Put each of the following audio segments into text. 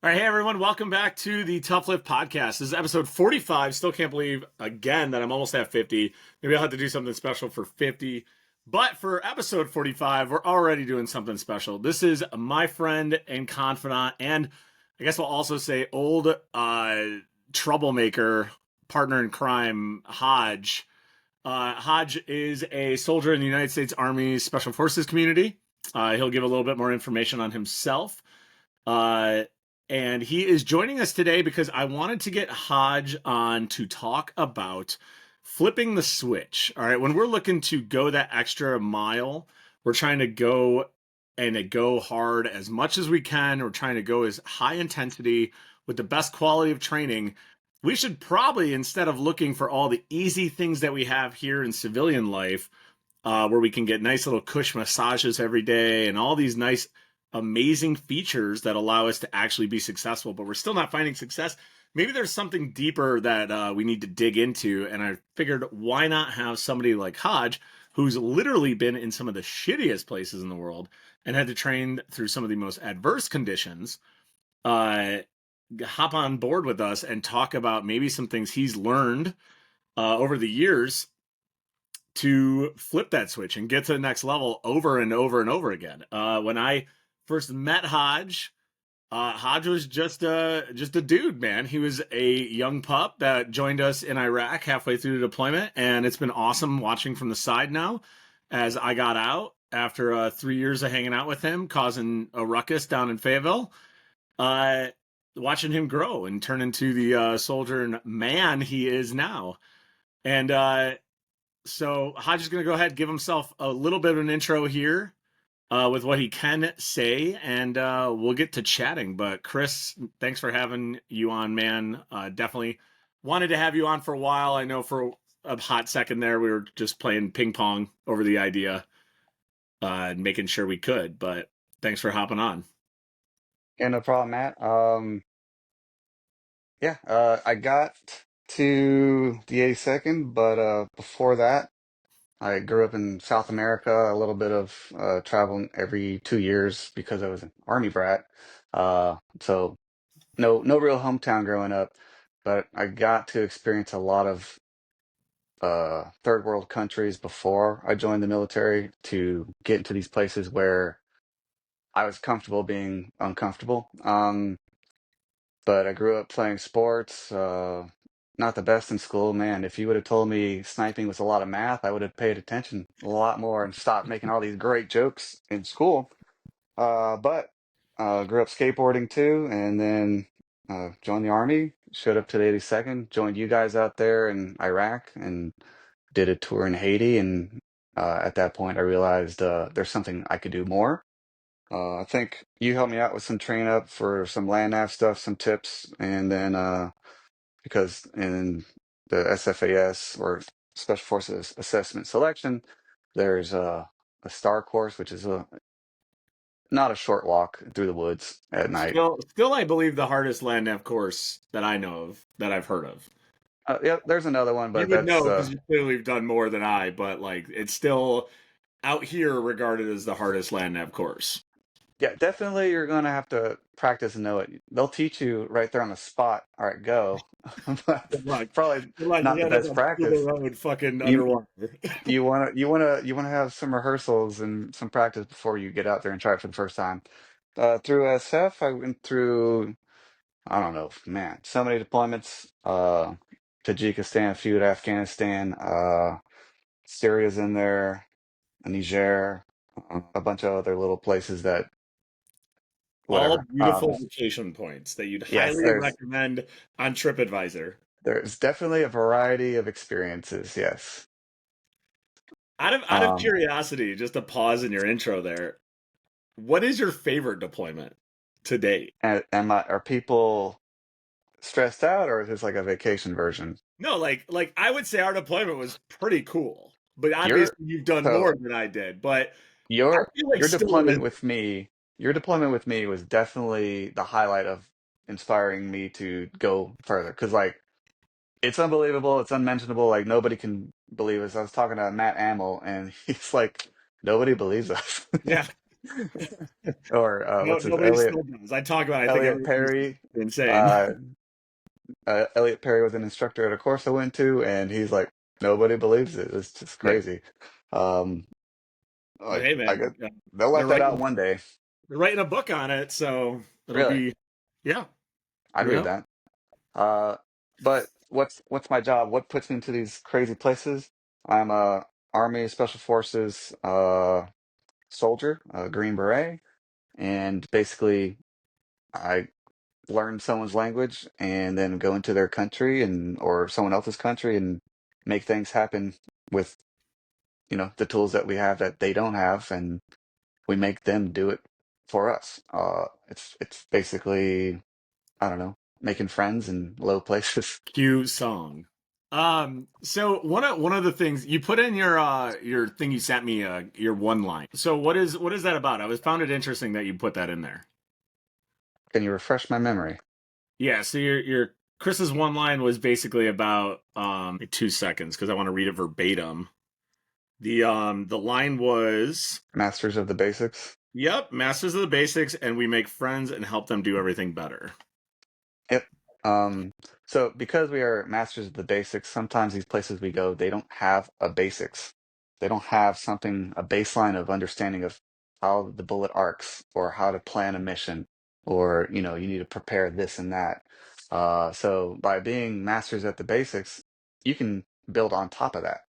All right, hey everyone, welcome back to the Tough Lift podcast. This is episode 45. Still can't believe again that I'm almost at 50. Maybe I'll have to do something special for 50. But for episode 45, we're already doing something special. This is my friend and confidant, and I guess we'll also say old troublemaker, partner in crime, Hodge. Hodge is a soldier in the United States Army Special Forces community. He'll give a little bit more information on himself. Uh, and he is joining us today because I wanted to get Hodge on to talk about flipping the switch. All right, when we're looking to go that extra mile, we're trying to go hard as much as we can. We're trying to go as high intensity with the best quality of training. We should probably, instead of looking for all the easy things that we have here in civilian life, where we can get nice little cush massages every day and all these nice amazing features that allow us to actually be successful, but we're still not finding success. Maybe there's something deeper that we need to dig into. And I figured, why not have somebody like Hodge, who's literally been in some of the shittiest places in the world and had to train through some of the most adverse conditions, uh, hop on board with us and talk about maybe some things he's learned over the years to flip that switch and get to the next level over and over and over again. When I first met Hodge, Hodge was just a dude, man. He was a young pup that joined us in Iraq halfway through the deployment, and it's been awesome watching from the side now as I got out after 3 years of hanging out with him, causing a ruckus down in Fayetteville. Uh, Watching him grow and turn into the soldier and man he is now. And so Hodge is going to go ahead and give himself a little bit of an intro here with what he can say, and we'll get to chatting. But Chris, thanks for having you on, man. Definitely wanted to have you on for a while. I know for a hot second there we were just playing ping pong over the idea and making sure we could. But thanks for hopping on. Yeah, no problem, Matt. I got to the 82nd, but before that, I grew up in South America, a little bit of traveling every 2 years because I was an army brat. So no real hometown growing up, but I got to experience a lot of third world countries before I joined the military to get into these places where I was comfortable being uncomfortable. But I grew up playing sports, not the best in school. Man, if you would have told me sniping was a lot of math, I would have paid attention a lot more and stopped making all these great jokes in school. But grew up skateboarding too, and then joined the army, showed up to the 82nd, joined you guys out there in Iraq, and did a tour in Haiti. And at that point, I realized there's something I could do more. I think you helped me out with some train up for some land nav stuff, some tips, and then because in the SFAS or Special Forces Assessment Selection, there's a STAR course, which is a not a short walk through the woods at night. Still, I believe the hardest land nav course that I know of, that I've heard of. Yeah, there's another one, You but would that's know because you clearly have done more than I, but like it's still out here regarded as the hardest land nav course. yeah, definitely you're gonna have to practice and know it. They'll teach you right there on the spot. All right, go, but Good luck. probably Good luck. not You the end up best on scuba practice. road fucking You underwater. you wanna have some rehearsals and some practice before you get out there and try it for the first time. Through SF, I went through I don't know, man, so many deployments. Tajikistan, a few to Afghanistan, Syria's in there, Niger, a bunch of other little places that All whatever. beautiful vacation points that you'd Yes, highly recommend on TripAdvisor. there's definitely a variety of experiences. Yes. Out of Um, curiosity, just a pause in your intro there. What is your favorite deployment to date? and are people stressed out, or is this like a vacation version? No, like I would say our deployment was pretty cool, but Your obviously you've done so more than I did. But I your feel like your still deployment with me, your deployment with me was definitely the highlight of inspiring me to go further. Because like it's unbelievable, it's unmentionable. Like nobody can believe us. I was talking to Matt Amel, and he's like, nobody believes us. yeah. Or No, what's his nobody still does. I talk about it. I think Elliot everybody's Perry. insane. Uh, Elliot Perry was an instructor at a course I went to, and he's like, nobody believes it. It's just Yeah. crazy. Um, But like hey, I man, get, they'll let they're that out writing one day. they're writing a book on it, so it'll Really, be yeah, I'd you read know. that. Uh, but what's my job? What puts me into these crazy places? I'm a Army Special Forces soldier, a Green Beret, and basically I learn someone's language and then go into their country and or someone else's country and make things happen with the tools that we have that they don't have, and we make them do it for us. It's basically, I don't know, making friends in low places. Cue song. So one of the things you put in your thing you sent me your one line. So what is that about? I was found it interesting that you put that in there. Can you refresh my memory? Yeah, so your Chris's one line was basically about 2 seconds because I want to read it verbatim. The line was, Masters of the basics. "Yep, masters of the basics, and we make friends and help them do everything better." Yep. So because we are masters of the basics, sometimes these places we go, they don't have a basics. They don't have something, a baseline of understanding of how the bullet arcs or how to plan a mission, or you need to prepare this and that. So by being masters at the basics, you can build on top of that.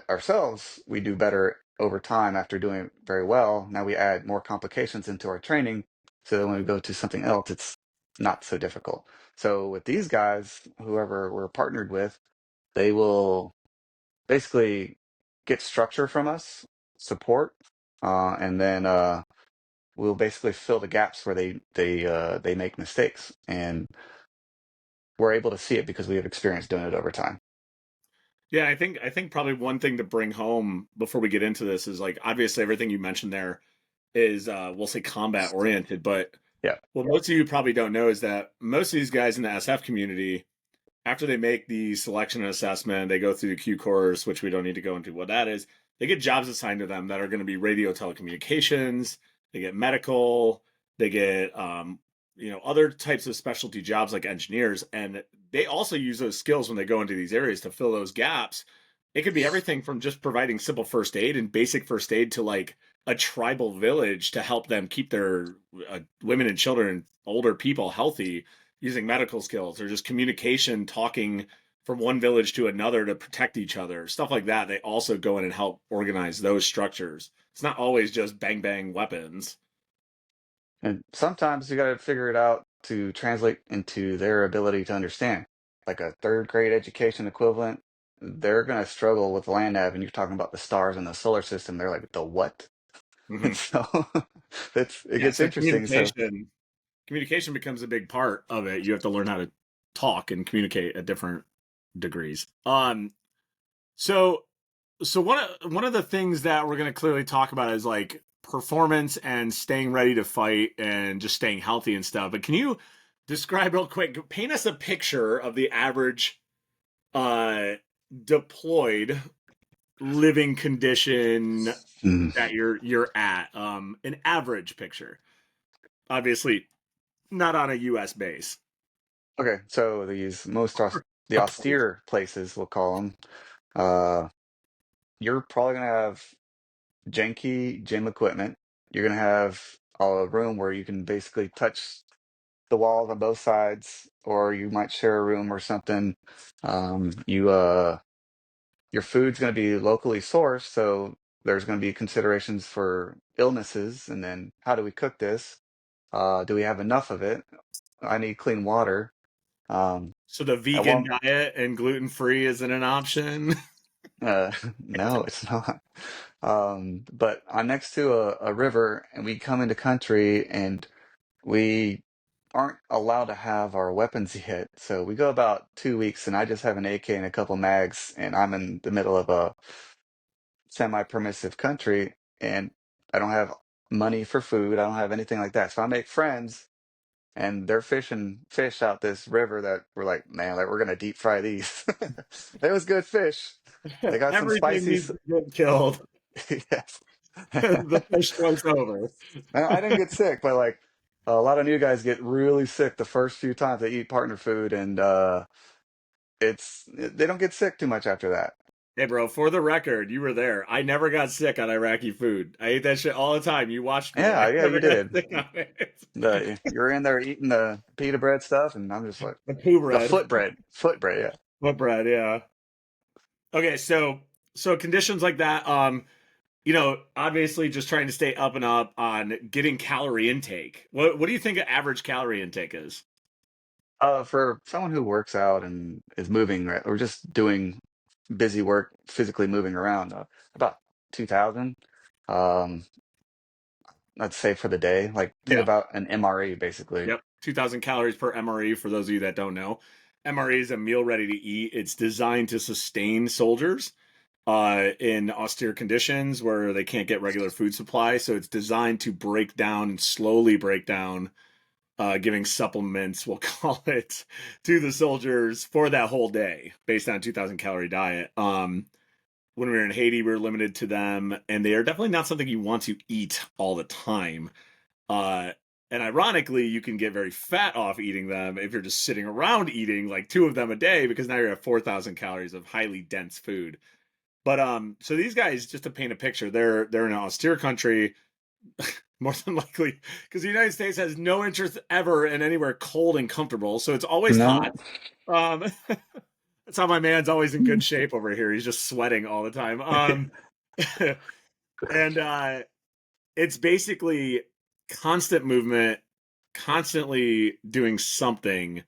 Ourselves, we do better over time after doing it very well. Now we add more complications into our training so that when we go to something else, it's not so difficult. So with these guys, whoever we're partnered with, they will basically get structure from us, support, and then we'll basically fill the gaps where they make mistakes, and we're able to see it because we have experience doing it over time. Yeah, I think probably one thing to bring home before we get into this is like obviously everything you mentioned there is we'll say combat oriented, but Yeah. what most of you probably don't know is that most of these guys in the SF community, after they make the selection and assessment, they go through the Q course, which we don't need to go into what that is. They get jobs assigned to them that are going to be radio telecommunications. They get medical. They get other types of specialty jobs like engineers, and they also use those skills when they go into these areas to fill those gaps. It could be everything from just providing simple first aid and basic first aid to like a tribal village to help them keep their women and children and older people healthy using medical skills or just communication, talking from one village to another to protect each other, stuff like that. They also go in and help organize those structures. It's not always just bang bang weapons. And sometimes you got to figure it out to translate into their ability to understand. Like a third grade education equivalent, they're going to struggle with land nav, and you're talking about the stars in the solar system. They're like, the what? And Mm-hmm. so it Yeah, gets so interesting. So, communication becomes a big part of it. You have to learn how to talk and communicate at different degrees. So one of the things that we're going to clearly talk about is like performance and staying ready to fight and just staying healthy and stuff. But can you describe real quick, paint us a picture of the average uh deployed living condition mm, that you're at? An average picture. Obviously not on a US base. okay. So the A place. austere places, we'll call them, uh, you're probably going to have janky gym equipment. You're going to have a room where you can basically touch the walls on both sides, or you might share a room or something. You your food's going to be locally sourced, so there's going to be considerations for illnesses, and then how do we cook this? Do we have enough of it? I need clean water. So the I vegan won't. diet and gluten free isn't an option. No, it's not. But I'm next to a river, and we come into country, and we aren't allowed to have our weapons yet. So we go about 2 weeks, and I just have an AK and a couple mags, and I'm in the middle of a semi-permissive country, and I don't have money for food. I don't have anything like that. So I make friends, and they're fishing fish out this river that we're like, man, like we're gonna deep fry these. It was good fish. They got some Everything spicy. needs to get killed. Yes. the fish twice over. I didn't get sick, but like a lot of new guys get really sick the first few times they eat partner food, and they don't get sick too much after that. Hey, bro, for the record, you were there. I never got sick on Iraqi food. I ate that shit all the time. You watched me. Yeah, I yeah, never you got did. sick on it. You're in there eating the pita bread stuff, and I'm just like The poo the bread. foot bread, yeah. What bread? Yeah. Okay, so conditions like that, obviously just trying to stay up and up on getting calorie intake. What do you think an average calorie intake is? For someone who works out and is moving, right, or just doing busy work, physically moving around, about 2,000. Um, I'd say for the day. Like think Yeah. about an MRE basically. Yep. 2,000 calories per MRE for those of you that don't know. MRE is a meal ready to eat. It's designed to sustain soldiers in austere conditions where they can't get regular food supply. So it's designed to break down and slowly break down, giving supplements, we'll call it, to the soldiers for that whole day based on a 2,000 calorie diet. When we were in Haiti, we were limited to them, and they are definitely not something you want to eat all the time. Uh, and ironically, you can get very fat off eating them if you're just sitting around eating like two of them a day because now you're at 4,000 calories of highly dense food. But so these guys, just to paint a picture, they're in an austere country, more than likely, because the United States has no interest ever in anywhere cold and comfortable, so it's always No. hot. Um, that's how my man's always in good shape over here. He's just sweating all the time. And it's basically constant movement, constantly doing something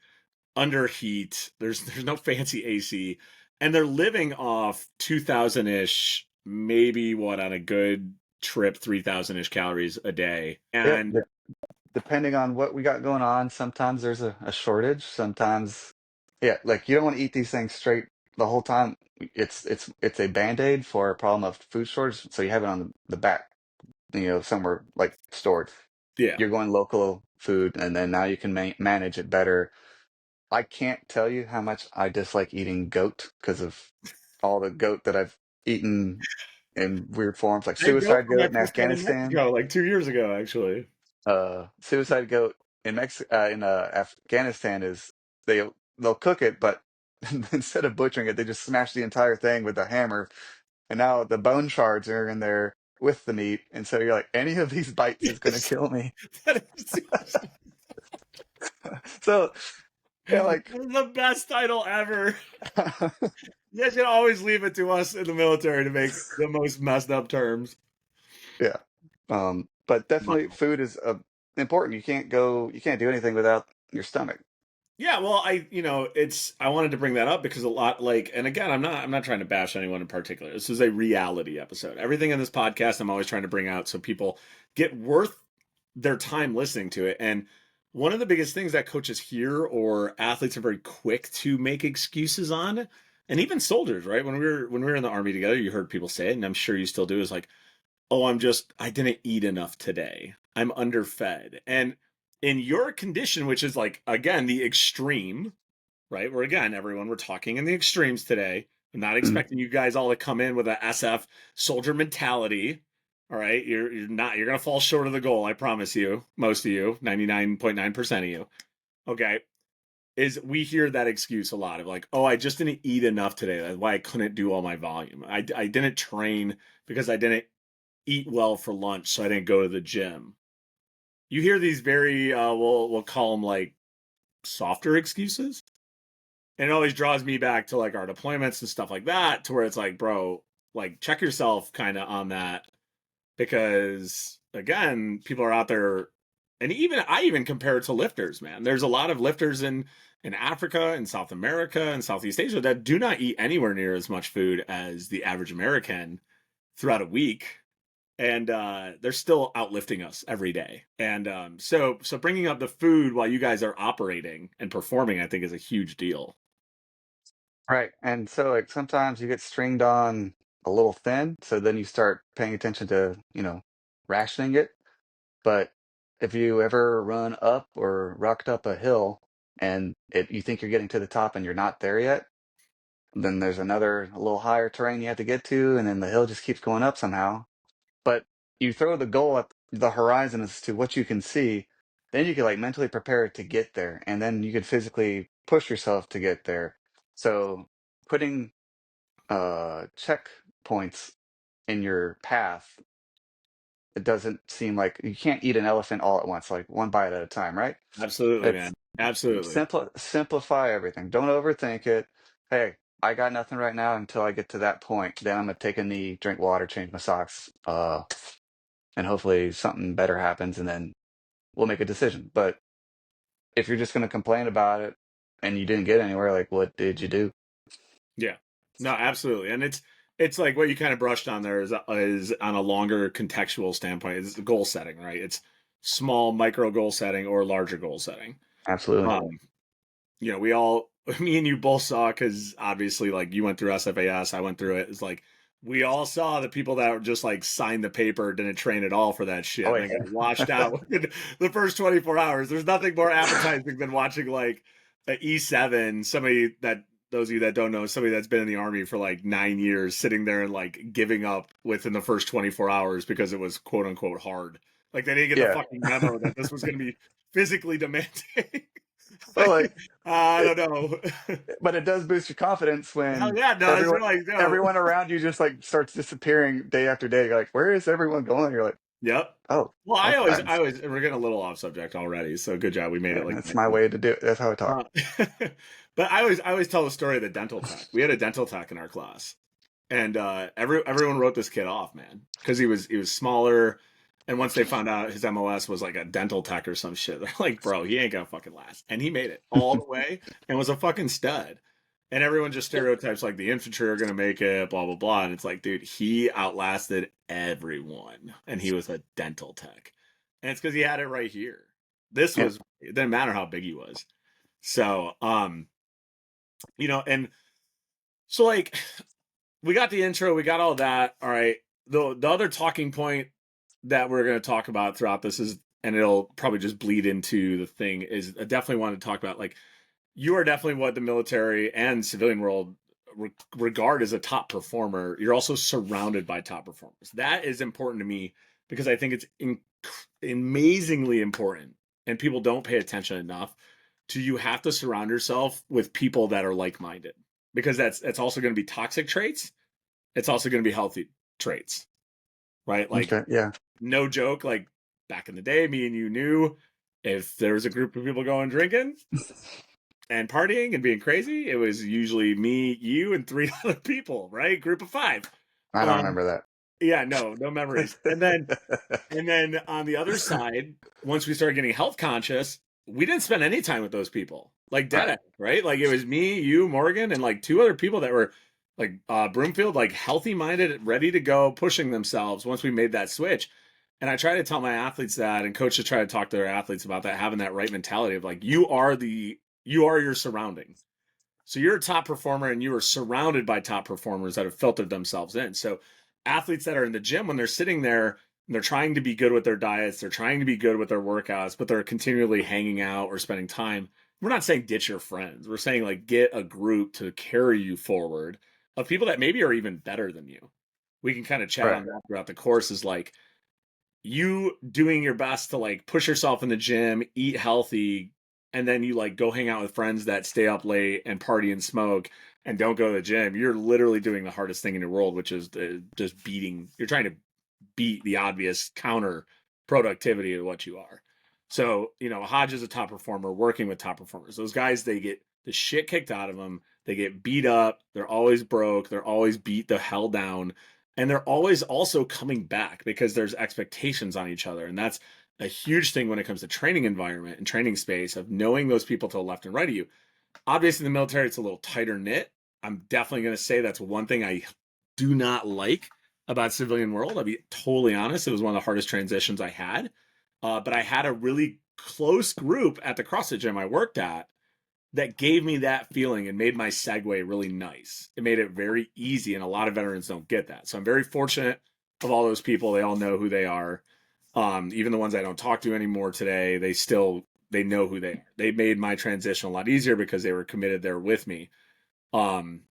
under heat. There's no fancy AC, and they're living off 2,000 ish, maybe what on a good trip 3,000 ish calories a day. Yep. And Depending on what we got going on, sometimes there's a shortage. Sometimes, yeah, like you don't want to eat these things straight the whole time. It's a band-aid for a problem of food shortage. So you have it on the back, somewhere like stored. yeah, You're going local food, and then now you can manage it better. I can't tell you how much I dislike eating goat because of all the goat that I've eaten in weird forms, like I go suicide for my goat in first time in Afghanistan. Mexico like 2 years ago, actually. Suicide goat in Afghanistan is they'll cook it, but instead of butchering it, they just smash the entire thing with a hammer, and now the bone shards are in there with the meat, and so you're like, any of these bites is gonna kill me. That is So yeah, like the best title ever. You guys should always leave it to us in the military to make the most messed up terms. yeah. But definitely food is important. You can't do anything without your stomach. Yeah, well, I wanted to bring that up because a lot like, and again, I'm not trying to bash anyone in particular. This is a reality episode. Everything in this podcast, I'm always trying to bring out so people get worth their time listening to it. And one of the biggest things that coaches hear or athletes are very quick to make excuses on, and even soldiers, right? When we were in the army together, you heard people say it, and I'm sure you still do, is like, oh, I didn't eat enough today. I'm underfed. And in your condition, which is like, again, the extreme, right? Where again, everyone, we're talking in the extremes today. I'm not Mm. expecting you guys all to come in with a SF soldier mentality. All right. You're going to fall short of the goal. I promise you, most of you, 99.9% of you. Okay. Is we hear that excuse a lot of like, oh, I just didn't eat enough today. That's why I couldn't do all my volume. I didn't train because I didn't eat well for lunch, so I didn't go to the gym. You hear these very, we'll call them like softer excuses, and it always draws me back to like our deployments and stuff like that, to where it's like, bro, like check yourself kind of on that, because again, people are out there, and even I even compare it to lifters, man. There's a lot of lifters in Africa and South America and Southeast Asia that do not eat anywhere near as much food as the average American throughout a week, and they're still outlifting us every day. And so bringing up the food while you guys are operating and performing, I think, is a huge deal. Right. And so like sometimes you get stringed on a little thin, so then you start paying attention to, rationing it. But if you ever run up or rocked up a hill and you think you're getting to the top and you're not there yet, then there's a little higher terrain you have to get to, and then the hill just keeps going up somehow. But you throw the goal at the horizon as to what you can see, then you can like mentally prepare to get there, and then you can physically push yourself to get there. So putting checkpoints in your path, it doesn't seem like you can't eat an elephant all at once, like one bite at a time, right? Absolutely, man. It's Absolutely. simplify everything. Don't overthink it. Hey, I got nothing right now until I get to that point. Then I'm gonna take a knee, drink water, change my socks, and hopefully something better happens, and then we'll make a decision. But if you're just gonna complain about it and you didn't get anywhere, like what did you do? Yeah. No, absolutely. And it's like what you kind of brushed on there is on a longer contextual standpoint is goal setting, right? It's small micro goal setting or larger goal setting. Absolutely. Um, we all, me and you both saw, because obviously, like, you went through SFAS, I went through it. It's like we all saw the people that were just like signed the paper, didn't train at all for that shit, Oh and yeah. they got washed out within the first 24 hours. There's nothing more appetizing than watching like an E7, somebody that, those of you that don't know, somebody that's been in the Army for like 9 years, sitting there and like giving up within the first 24 hours because it was quote unquote hard. Like they didn't get the Yeah. fucking memo that this was going to be physically demanding. Well, like I it, don't know. but it does boost your confidence Hell when yeah, it does. You're everyone like, no. everyone around you just like starts disappearing day after day. You're like, where is everyone going? You're like, Yep. oh, Well, okay. we're getting a little off subject already, so good job. We made it Yeah, like that's 9 my minutes. way to do it. That's how I talk. Uh, but I always tell the story of the dental tech. We had a dental tech in our class, and everyone wrote this kid off, man, because he was smaller. And once they found out his MOS was like a dental tech or some shit, they're like, bro, he ain't gonna fucking last. And he made it all the way and was a fucking stud. And everyone just stereotypes like the infantry are gonna make it, blah blah blah. And it's like, dude, he outlasted everyone, and he was a dental tech. And it's because he had it right here. This Yeah. was it didn't matter how big he was. So, and so like we got the intro, we got all that. All right. The other talking point that we're going to talk about throughout this is, and it'll probably just bleed into the thing, is I definitely want to talk about, like, you are definitely what the military and civilian world regard as a top performer. You're also surrounded by top performers. That is important to me because I think it's amazingly important, and people don't pay attention enough to, you have to surround yourself with people that are like-minded, because that's also going to be toxic traits. It's also going to be healthy traits, right? Like, Okay. Yeah. no joke, like back in the day, me and you knew if there was a group of people going drinking and partying and being crazy, it was usually me, you, and three other people, right? Group of five. I don't Um, remember yeah, no memories. And then that. on the other side, once we started getting health conscious, we didn't spend any time with those people. Like Right. dead, right? Like it was me, you, Morgan, and like two other people that were like Broomfield, like healthy minded, ready to go, pushing themselves once we made that switch. And I try to tell my athletes that, and coaches try to talk to their athletes about that, having that right mentality of like, you are your surroundings. So you're a top performer, and you are surrounded by top performers that have filtered themselves in. So athletes that are in the gym, when they're sitting there and they're trying to be good with their diets, they're trying to be good with their workouts, but they're continually hanging out or spending time. We're not saying ditch your friends. We're saying like get a group to carry you forward of people that maybe are even better than you. We can kind of chat Right. on that throughout the course, is like you doing your best to like push yourself in the gym, eat healthy, and then you like go hang out with friends that stay up late and party and smoke and don't go to the gym. You're literally doing the hardest thing in your world, which is just beating. You're trying to beat the obvious counter productivity of what you are. So, Hodge is a top performer working with top performers. Those guys, they get the shit kicked out of them. They get beat up. They're always broke. They're always beat the hell down. And they're always also coming back because there's expectations on each other. And that's a huge thing when it comes to training environment and training space, of knowing those people to the left and right of you. Obviously, in the military, it's a little tighter knit. I'm definitely going to say that's one thing I do not like about civilian world. I'll be totally honest. It was one of the hardest transitions I had. But I had a really close group at the CrossFit gym I worked at that gave me that feeling and made my segue really nice. It made it very easy, and a lot of veterans don't get that. So I'm very fortunate of all those people. They all know who they are. Even the ones I don't talk to anymore today, they know who they are. They made my transition a lot easier because they were committed there with me. Um,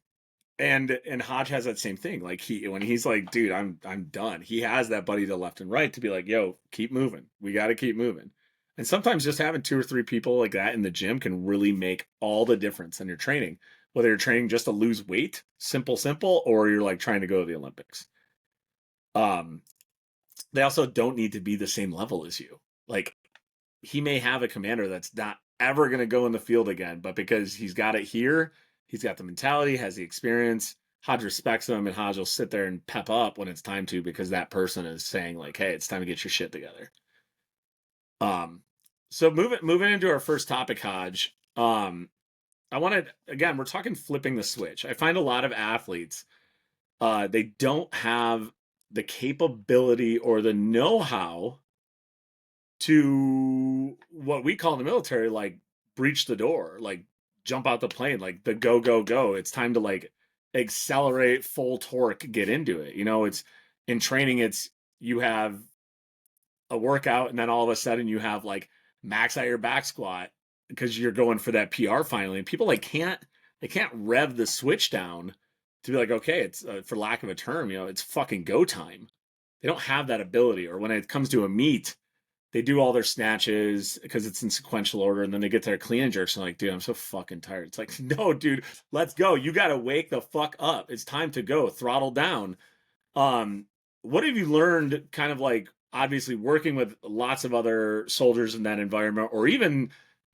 And Hodge has that same thing. Like when he's like, dude, I'm done. He has that buddy to left and right to be like, yo, keep moving. We got to keep moving. And sometimes just having two or three people like that in the gym can really make all the difference in your training. Whether you're training just to lose weight, simple, or you're like trying to go to the Olympics. Um, they also don't need to be the same level as you. Like he may have a commander that's not ever going to go in the field again, but because he's got it here, he's got the mentality, has the experience. Hodge respects him, and Hodge will sit there and pep up when it's time to because that person is saying like, "Hey, it's time to get your shit together." Um, so moving into our first topic, Hodge. I wanted again, we're talking flipping the switch. I find a lot of athletes, they don't have the capability or the know-how to what we call in the military like breach the door, like jump out the plane, like the go. It's time to like accelerate full torque, get into it. It's in training, it's you have a workout and then all of a sudden you have like max out your back squat because you're going for that PR finally. And people like can't rev the switch down to be like, okay, it's for lack of a term, it's fucking go time. They don't have that ability. Or when it comes to a meet, they do all their snatches because it's in sequential order, and then they get their clean and jerks and like, dude, I'm so fucking tired. It's like, no, dude, let's go. You got to wake the fuck up. It's time to go. Throttle down. Um, what have you learned? Kind of like obviously working with lots of other soldiers in that environment, or even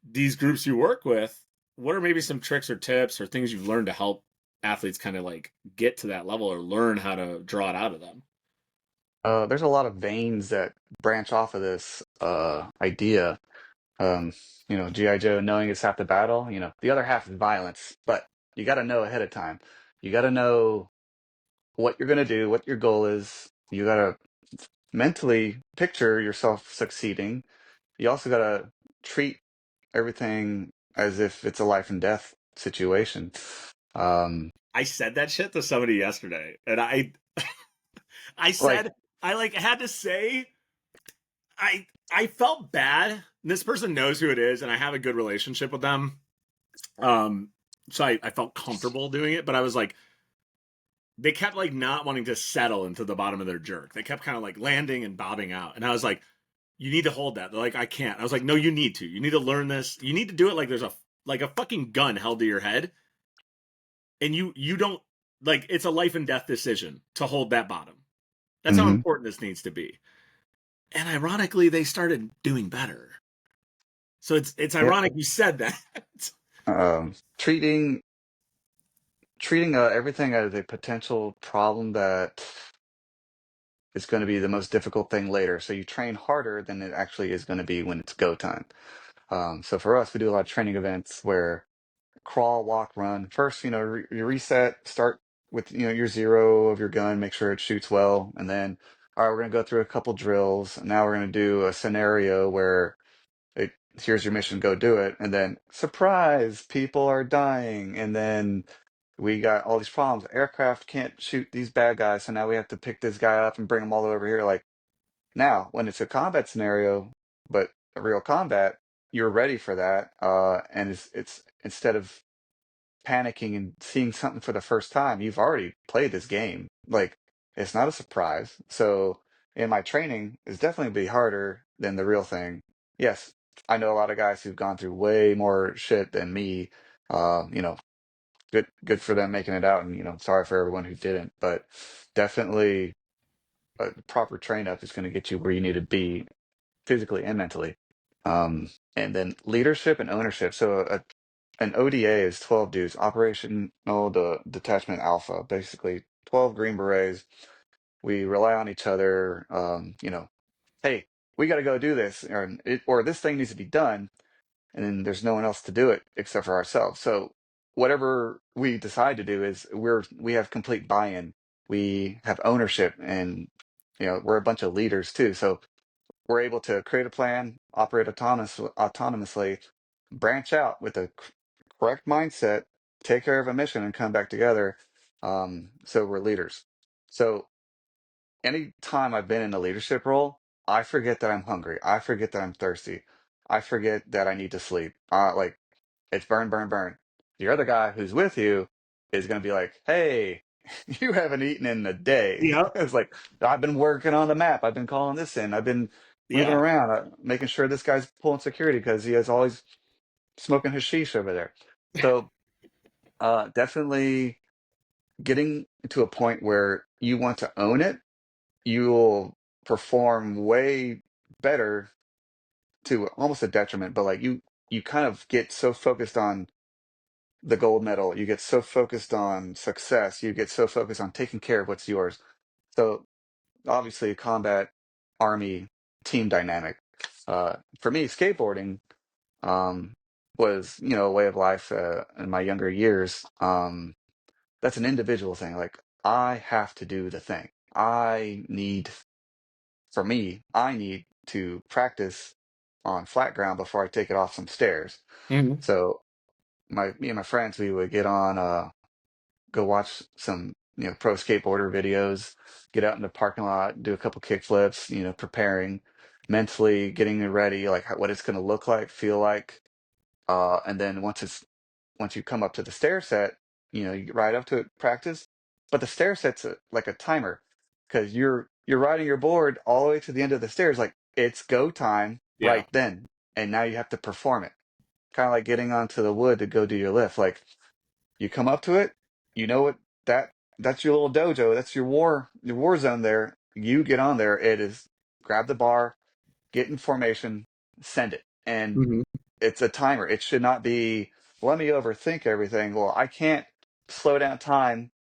these groups you work with. What are maybe some tricks or tips or things you've learned to help athletes kind of like get to that level or learn how to draw it out of them? There's a lot of veins that branch off of this idea. Um, G.I. Joe knowing is half the battle. The other half is violence, but you got to know ahead of time. You got to know what you're going to do, what your goal is. You got to mentally picture yourself succeeding. You also got to treat everything as if it's a life and death situation. Um, I said that shit to somebody yesterday, and I like, said I like had to say I felt bad. This person knows who it is, and I have a good relationship with them. Um, so I felt comfortable doing it, but I was like, they kept like not wanting to settle into the bottom of their jerk. They kept kind of like landing and bobbing out, and I was like, you need to hold that. They're like, I can't. I was like, no, you need to. You need to learn this. You need to do it like there's a fucking gun held to your head, and you don't like it's a life and death decision to hold that bottom. That's how mhm. important this needs to be. And ironically, they started doing better. So it's Yeah. ironic you said that. Treating everything as a potential problem that is going to be the most difficult thing later. So you train harder than it actually is going to be when it's go time. So for us, we do a lot of training events where crawl, walk, run. First, you reset, start with, your zero of your gun, make sure it shoots well. And then, all right, we're going to go through a couple drills. Now we're going to do a scenario where it, here's your mission, go do it. And then, surprise, people are dying. And then we got all these problems. Aircraft can't shoot these bad guys. So now we have to pick this guy up and bring him all over here. Like, now, when it's a combat scenario, but a real combat, you're ready for that. And it's instead of panicking and seeing something for the first time, you've already played this game. Like, it's not a surprise. So in my training, it's definitely be harder than the real thing. Yes, I know a lot of guys who've gone through way more shit than me. Uh, you know, good for them making it out, and sorry for everyone who didn't. But definitely, a proper train up is going to get you where you need to be physically and mentally. And then leadership and ownership. So an ODA is 12 dudes, Operational Detachment Alpha, basically 12 Green Berets. We rely on each other. Hey, we got to go do this, or this thing needs to be done, and then there's no one else to do it except for ourselves. So whatever we decide to do is we have complete buy-in. We have ownership, and we're a bunch of leaders too. So we're able to create a plan, operate autonomously, branch out with a correct mindset, take care of a mission, and come back together. So we're leaders. So any time I've been in a leadership role, I forget that I'm hungry. I forget that I'm thirsty. I forget that I need to sleep. Like it's burn, burn, burn. The other guy who's with you is going to be like, hey, you haven't eaten in a day. Yep. It's like, I've been working on the map. I've been calling this in. I've been moving Yeah. around, making sure this guy's pulling security because he has always smoking hashish over there. So definitely getting to a point where you want to own it, you'll perform way better to almost a detriment, but like you kind of get so focused on the gold medal, you get so focused on success, you get so focused on taking care of what's yours. So obviously combat army team dynamic. For me, skateboarding um was, a way of life in my younger years. That's an individual thing. Like I have to do the thing. For me, I need to practice on flat ground before I take it off some stairs. Hmm. So me and my friends, we would get on, go watch some, pro skateboarder videos, get out in the parking lot, do a couple kick flips, preparing mentally, getting ready, like what it's going to look like, feel like. And then once you come up to the stair set, you get right up to it, practice. But the stair set's like a timer because you're riding your board all the way to the end of the stairs. Like it's go time Yeah. right then, and now you have to perform it. Kind of like getting onto the wood to go do your lift. Like you come up to it, you know what that that's your little dojo. That's your war zone there. You get on there. It is grab the bar, get in formation, send it, and Hmm. it's a timer. It should not be, let me overthink everything. Well, I can't slow down time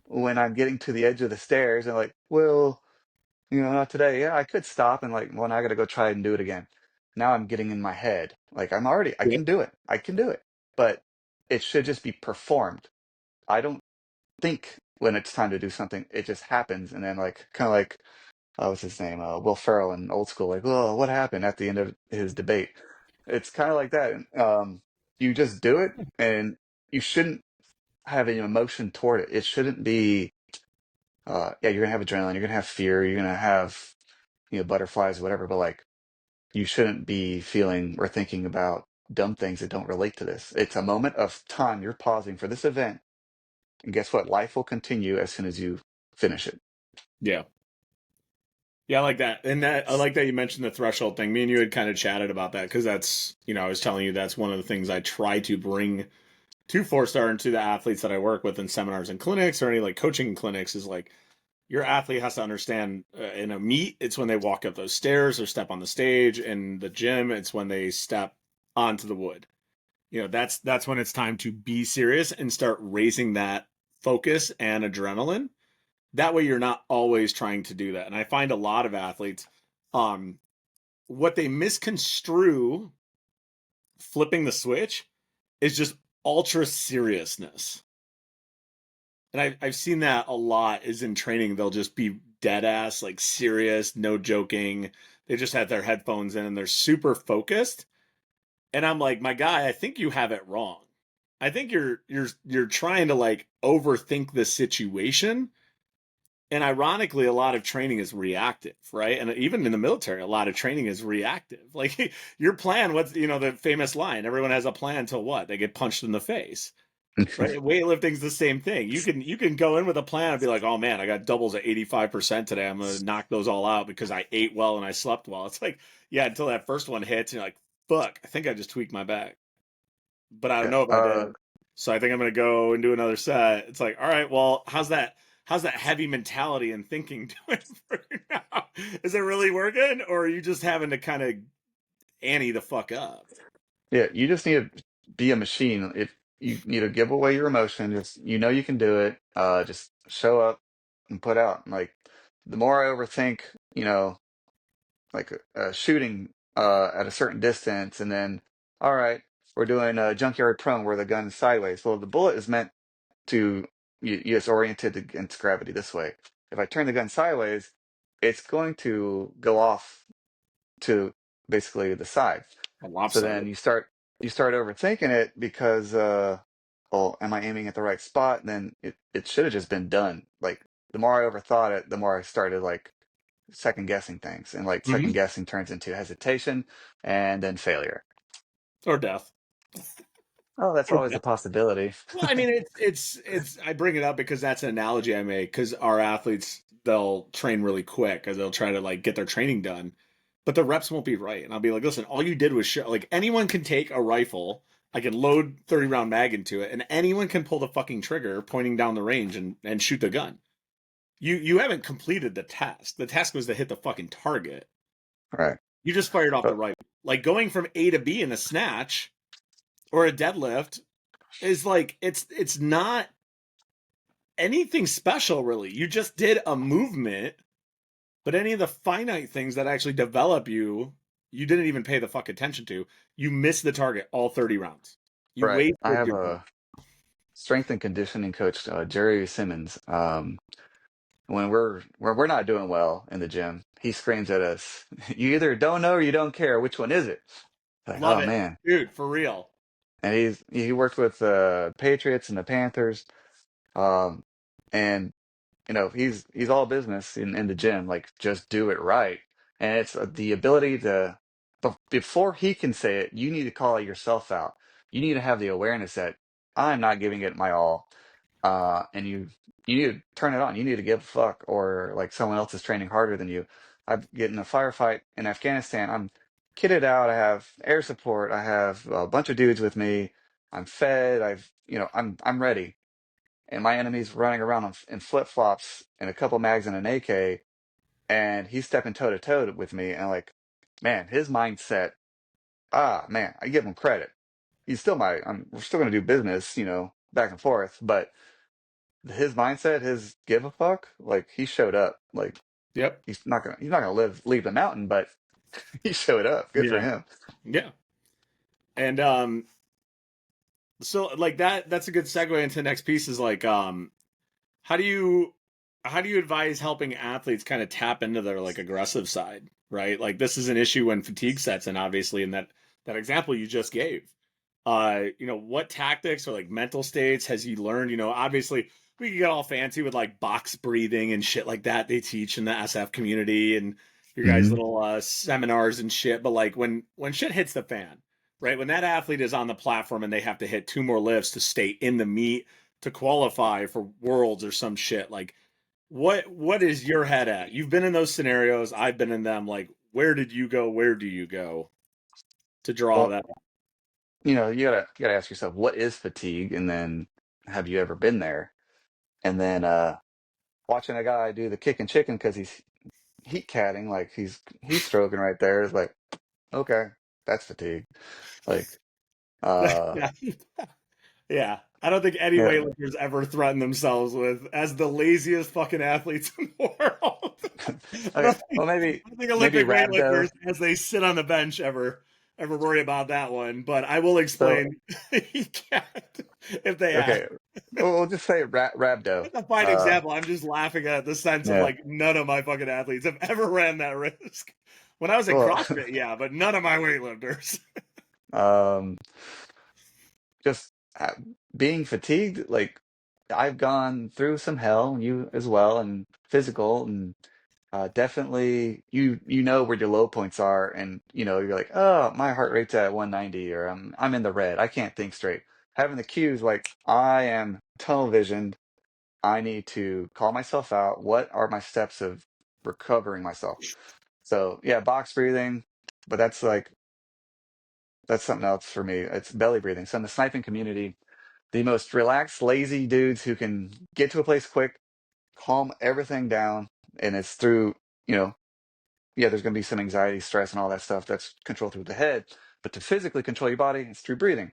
when I'm getting to the edge of the stairs and like, well, not today. Yeah, I could stop and like, well, now I got to go try and do it again. Now I'm getting in my head. Like I Yeah. can do it. I can do it. But it should just be performed. I don't think when it's time to do something, it just happens. And then like, kind of like, what's his name? Will Ferrell in Old School. Like, well, what happened at the end of his debate? It's kind of like that. You just do it, and you shouldn't have an emotion toward it. It shouldn't be, yeah, you're gonna have adrenaline, you're gonna have fear, you're gonna have, butterflies, whatever. But like, you shouldn't be feeling or thinking about dumb things that don't relate to this. It's a moment of time. You're pausing for this event, and guess what? Life will continue as soon as you finish it. Yeah. Yeah, I like that. And that I like that you mentioned the threshold thing. Me and you had kind of chatted about that because that's, I was telling you that's one of the things I try to bring to four star and to the athletes that I work with in seminars and clinics or any like coaching clinics is like your athlete has to understand in a meet, it's when they walk up those stairs or step on the stage. In the gym, it's when they step onto the wood. That's when it's time to be serious and start raising that focus and adrenaline. That way you're not always trying to do that. And I find a lot of athletes, um, what they misconstrue flipping the switch is just ultra seriousness. And I've seen that a lot is in training. They'll just be dead ass, like serious, no joking. They just have their headphones in and they're super focused. And I'm like, my guy, I think you have it wrong. I think you're trying to like overthink the situation. And ironically, a lot of training is reactive, right? And even in the military, a lot of training is reactive. Like your plan, what's the famous line? Everyone has a plan till what? They get punched in the face, right? Weightlifting's the same thing. You can go in with a plan and be like, oh man, I got doubles at 85% today. I'm gonna knock those all out because I ate well and I slept well. It's like, yeah, until that first one hits, and you're like, fuck, I think I just tweaked my back, but I don't Yeah. know if I did. So I think I'm gonna go and do another set. It's like, all right, well, how's that heavy mentality and thinking doing for you now? Is it really working, or are you just having to kind of ante the fuck up? Yeah, you just need to be a machine. If you need to give away your emotion, just you can do it. Just show up and put out. Like the more I overthink, like a shooting at a certain distance, and then all right, we're doing a junkyard prone where the gun is sideways. Well, the bullet is meant to it's oriented against gravity this way. If I turn the gun sideways, it's going to go off to basically the side. So then Lopsided. you start overthinking it because well, am I aiming at the right spot? And then it should have just been done. Like the more I overthought it, the more I started like second guessing things. And like Hmm. second guessing turns into hesitation and then failure. Or death. Oh, that's always a possibility. Well, I mean, it's. I bring it up because that's an analogy I make. Because our athletes, they'll train really quick, because they'll try to like get their training done, but the reps won't be right. And I'll be like, listen, all you did was show. Like anyone can take a rifle, I can load 30 round mag into it, and anyone can pull the fucking trigger, pointing down the range and shoot the gun. You haven't completed the task. The task was to hit the fucking target. Right. You just fired off the But rifle. Like going from A to B in a snatch or a deadlift is like it's not anything special really. You just did a movement, but any of the finite things that actually develop you, you didn't even pay the fuck attention to. You missed the target all 30 rounds. You right. I wasted have your a strength and conditioning coach, Jerry Simmons. When we're not doing well in the gym, he screams at us, "You either don't know or you don't care. Which one is it?" Like, love oh it. man. Dude, for real. And he worked with the Patriots and the Panthers. Um, and he's all business in the gym, like just do it right. And it's the ability to, but before he can say it, you need to call yourself out. You need to have the awareness that I'm not giving it my all. And you need to turn it on. You need to give a fuck, or like someone else is training harder than you. I get in a firefight in Afghanistan. I'm kitted out. I have air support. I have a bunch of dudes with me. I'm fed. I'm ready, and my enemy's running around in flip flops and a couple mags and an AK, and he's stepping toe to toe with me. And like, man, his mindset. Man, I give him credit. He's still we're still gonna do business, back and forth. But his mindset, his give a fuck, like he showed up. Like Yep. he's not gonna leave the mountain, but he showed up. Good for Yeah. him. Yeah. And so like that's a good segue into the next piece is like how do you how do you advise helping athletes kind of tap into their like aggressive side, right? Like this is an issue when fatigue sets in, obviously, in that example you just gave. What tactics or like mental states has he learned? Obviously we can get all fancy with like box breathing and shit like that they teach in the SF community and your guys' Hmm. little seminars and shit. But like when shit hits the fan, right? When that athlete is on the platform and they have to hit two more lifts to stay in the meet to qualify for worlds or some shit, like what is your head at? You've been in those scenarios, I've been in them. Like where did you go? Where do you go to draw Well, that? you gotta ask yourself, what is fatigue, and then have you ever been there? And then watching a guy do the kick and chicken because he's heat catting, like he's stroking right there, is like, okay, that's fatigue. Like, uh, Yeah. Yeah. I don't think any yeah, weightlifters ever threaten themselves with as the laziest fucking athletes in the world. I okay. don't think Well, maybe I don't think maybe Olympic rhabdo. weightlifters as they sit on the bench ever worry about that one. But I will So explain he can't if they ask. okay, we'll just say rhabdo. That's a fine example. I'm just laughing at the sense of Yeah. like none of my fucking athletes have ever ran that risk. When I was at Well, CrossFit, yeah, but none of my weightlifters. um, just being fatigued. Like, I've gone through some hell, you as well, and physical, and definitely you know where your low points are, and you're like, oh, my heart rate's at 190, or I'm in the red. I can't think straight. Having the cues like I am tunnel visioned. I need to call myself out. What are my steps of recovering myself? So yeah, box breathing, but that's something else for me. It's belly breathing. So in the sniping community, the most relaxed, lazy dudes who can get to a place quick, calm everything down, and it's through, you know, yeah, there's going to be some anxiety, stress, and all that stuff that's controlled through the head. But to physically control your body, it's through breathing.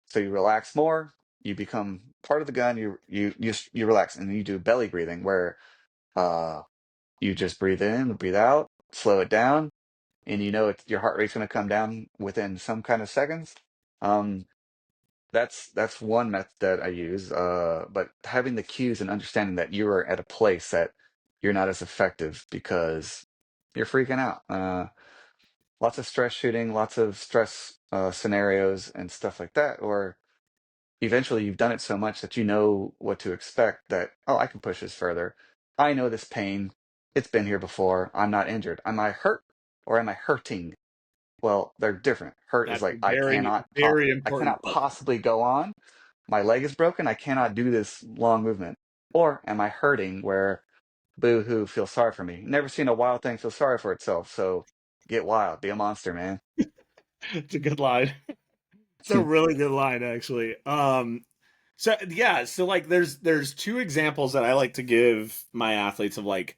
So you relax more, you become part of the gun. You relax, and then you do belly breathing, where uh, you just breathe in, breathe out, slow it down, and your heart rate's going to come down within some kind of seconds. Um, that's one method that I use. But having the cues and understanding that you are at a place that you're not as effective because you're freaking out. Lots of stress shooting, lots of stress scenarios and stuff like that. Or eventually you've done it so much that you know what to expect, that, oh, I can push this further. I know this pain. It's been here before. I'm not injured. Am I hurt or am I hurting? Well, they're different. Hurt is That's like a very, very I important cannot part. possibly go on. My leg is broken. I cannot do this long movement. Or am I hurting where boo hoo, feel sorry for me? Never seen a wild thing feel sorry for itself. So get wild, be a monster, man. It's a good line. It's a really good line, actually. So yeah, so like there's two examples that I like to give my athletes of like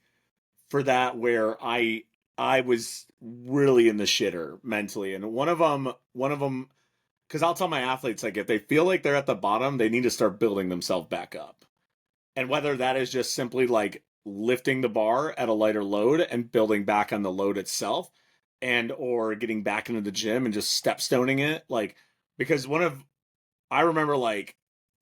for that where I was really in the shitter mentally, and one of them because I'll tell my athletes like if they feel like they're at the bottom, they need to start building themselves back up, and whether that is just simply like lifting the bar at a lighter load and building back on the load itself, and or getting back into the gym and just step stoning it, like because one of I remember like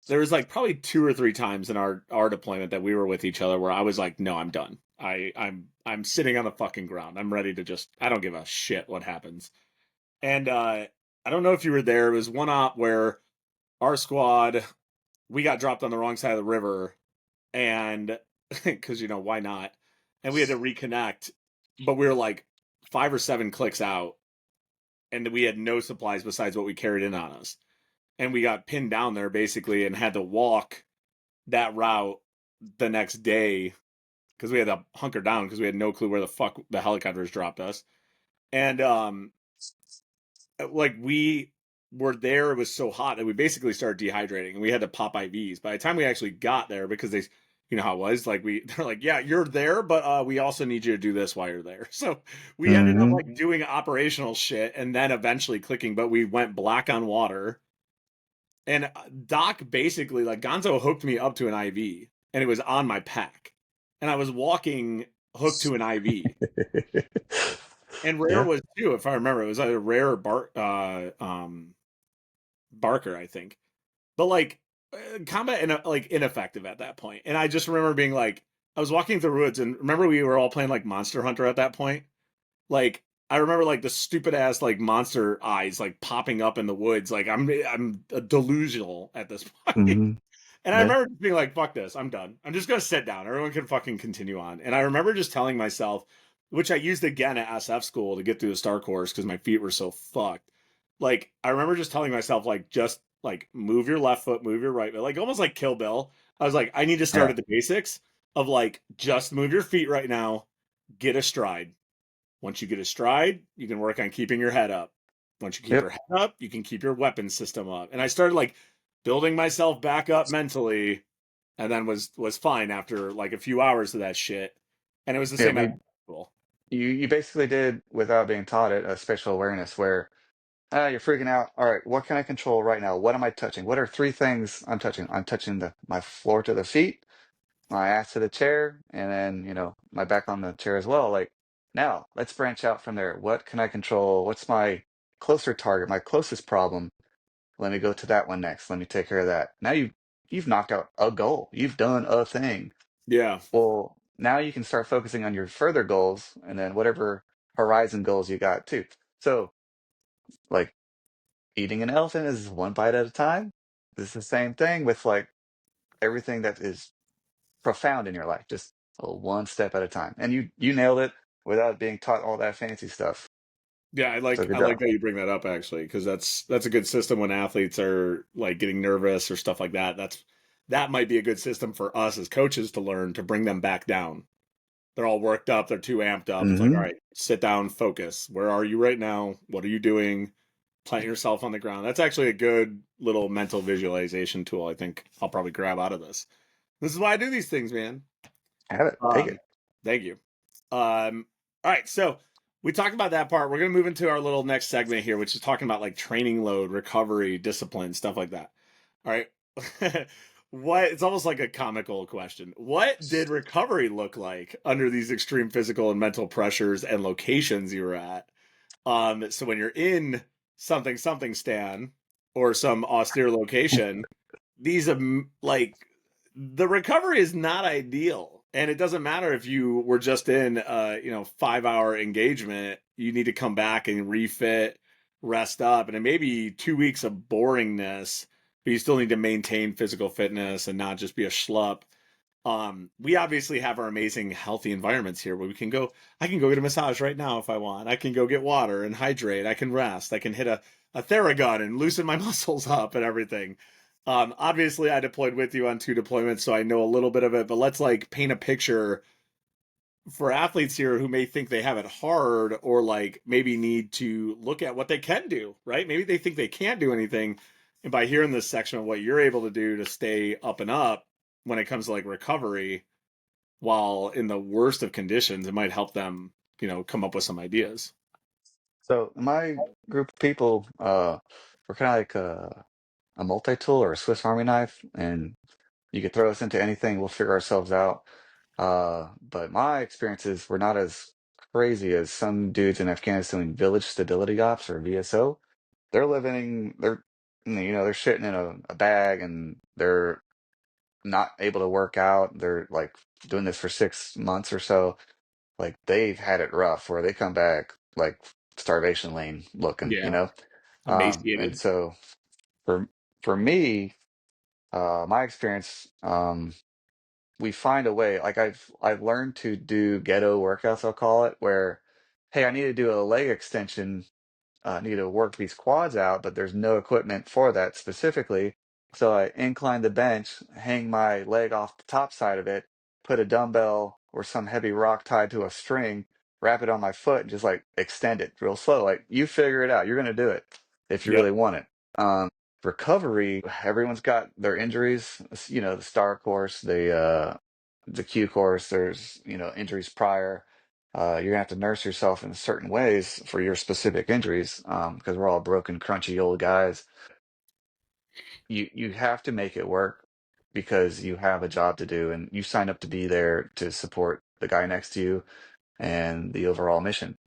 there was like probably two or three times in our deployment that we were with each other where I was like, no, I'm done. I'm sitting on the fucking ground. I'm ready to just I don't give a shit what happens. And I don't know if you were there. It was one op where our squad we got dropped on the wrong side of the river, and because why not? And we had to reconnect, but we were like 5 or 7 clicks out, and we had no supplies besides what we carried in on us, and we got pinned down there basically and had to walk that route the next day because we had to hunker down because we had no clue where the fuck the helicopters dropped us. And like we were there, it was so hot that we basically started dehydrating and we had to pop IVs. By the time we actually got there, because they, you know how it was, like they're like, yeah, you're there, but we also need you to do this while you're there. So we ended up Hmm. like doing operational shit and then eventually clicking, but we went black on water. And Doc basically, like Gonzo hooked me up to an IV and it was on my pack. And I was walking hooked to an IV. And Rare Yeah. was too, if I remember. It was either Rare or Barker, I think. But like combat like ineffective at that point. And I just remember being like, I was walking through the woods and remember we were all playing like Monster Hunter at that point. Like I remember like the stupid ass like monster eyes like popping up in the woods. Like I'm delusional at this point. Hmm. And I Yeah. remember just being like, fuck this, I'm done. I'm just gonna sit down. Everyone can fucking continue on. And I remember just telling myself, which I used again at SF school to get through the star course because my feet were so fucked. Like, I remember just telling myself, like, just like move your left foot, move your right, like almost like Kill Bill. I was like, I need to start Yeah. at the basics of like just move your feet right now, get a stride. Once you get a stride, you can work on keeping your head up. Once you keep your Yep. head up, you can keep your weapon system up. And I started like building myself back up mentally, and then was fine after like a few hours of that shit. And it was the Yeah. same at school. You basically did without being taught it a spatial awareness where you're freaking out. All right, what can I control right now? What am I touching? What are three things I'm touching? I'm touching the my floor to the feet, my ass to the chair, and then, my back on the chair as well. Like, now let's branch out from there. What can I control? What's my closer target, my closest problem? Let me go to that one next. Let me take care of that. Now you've knocked out a goal. You've done a thing. Yeah. Well, now you can start focusing on your further goals and then whatever horizon goals you got too. So, like, eating an elephant is one bite at a time. This is the same thing with like everything that is profound in your life, just one step at a time. And you nailed it without being taught all that fancy stuff. Yeah, I So like good I like job. that you bring that up actually, because that's a good system when athletes are like getting nervous or stuff like that. That might be a good system for us as coaches to learn to bring them back down. They're all worked up, they're too amped up. It's like, all Hmm. right, sit down, focus. Where are you right now? What are you doing? Plant yourself on the ground. That's actually a good little mental visualization tool. I think I'll probably grab out of this. This is why I do these things, man. Have it. Take Um, it. Thank you. All right, so we talked about that part. We're gonna move into our little next segment here, which is talking about like training load, recovery, discipline, stuff like that. All right. What it's almost like a comical question. What did recovery look like under these extreme physical and mental pressures and locations you were at? So when you're in something Stan or some austere location, these like the recovery is not ideal, and it doesn't matter if you were just in 5-hour engagement. You need to come back and refit, rest up, and it may be 2 weeks of boringness, but you still need to maintain physical fitness and not just be a schlup. We obviously have our amazing healthy environments here where we can go. I can go get a massage right now if I want. I can go get water and hydrate. I can rest. I can hit a Theragun and loosen my muscles up and everything. Obviously I deployed with you on 2 deployments, so I know a little bit of it, but let's like paint a picture for athletes here who may think they have it hard, or like maybe need to look at what they can do, right? Maybe they think they can't do anything. And by hearing this section of what you're able to do to stay up and up when it comes to like recovery while in the worst of conditions, it might help them, come up with some ideas. So my group of people, we're kind of like a multi-tool or a Swiss Army knife, and you could throw us into anything, we'll figure ourselves out. But my experiences were not as crazy as some dudes in Afghanistan doing village stability ops or VSO. They're shitting in a bag and they're not able to work out. They're like doing this for 6 months or so. Like they've had it rough where they come back like starvation lane looking, you Yeah, know? And emaciated. so for for me, my experience, we find a way. Like I've learned to do ghetto workouts, I'll call it, where hey, I need to do a leg extension, need to work these quads out, but there's no equipment for that specifically. So I incline the bench, hang my leg off the top side of it, put a dumbbell or some heavy rock tied to a string, wrap it on my foot, and just like extend it real slow. Like you figure it out. You're gonna do it if you Yep. really want it. Recovery, everyone's got their injuries. The STAR course, the Q course. There's injuries prior. You're gonna have to nurse yourself in certain ways for your specific injuries, because we're all broken, crunchy old guys. You have to make it work because you have a job to do, and you signed up to be there to support the guy next to you and the overall mission.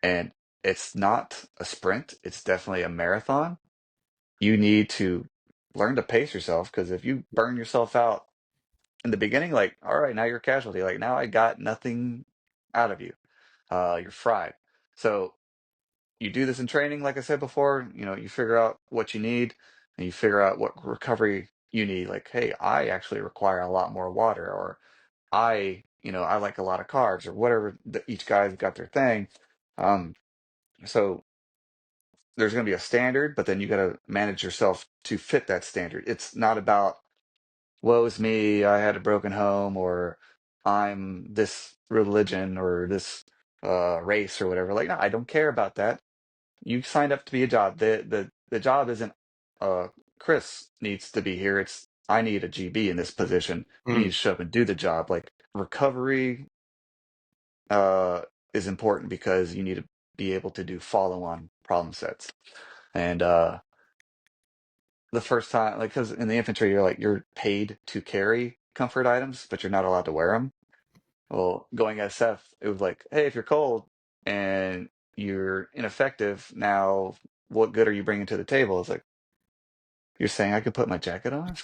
And it's not a sprint; it's definitely a marathon. You need to learn to pace yourself because if you burn yourself out in the beginning, like, all right, now you're a casualty. Like now I got nothing out of you. You're fried. So you do this in training, like I said before, you figure out what you need and you figure out what recovery you need. Like, hey, I actually require a lot more water, or I like a lot of carbs, or whatever. Each guy's got their thing. So there's going to be a standard, but then you got to manage yourself to fit that standard. It's not about woe is me, I had a broken home, or I'm this religion or this race or whatever. Like, no, I don't care about that. You signed up to be a job. The job isn't Chris needs to be here. It's I need a GB in this position. You need Mm. to show up and do the job. Like recovery uh is important because you need to be able to do follow on problem sets. And the first time, like, because in the infantry, you're paid to carry comfort items, but you're not allowed to wear them. Well, going SF, it was like, hey, if you're cold and you're ineffective, now what good are you bringing to the table? It's like, you're saying I could put my jacket on?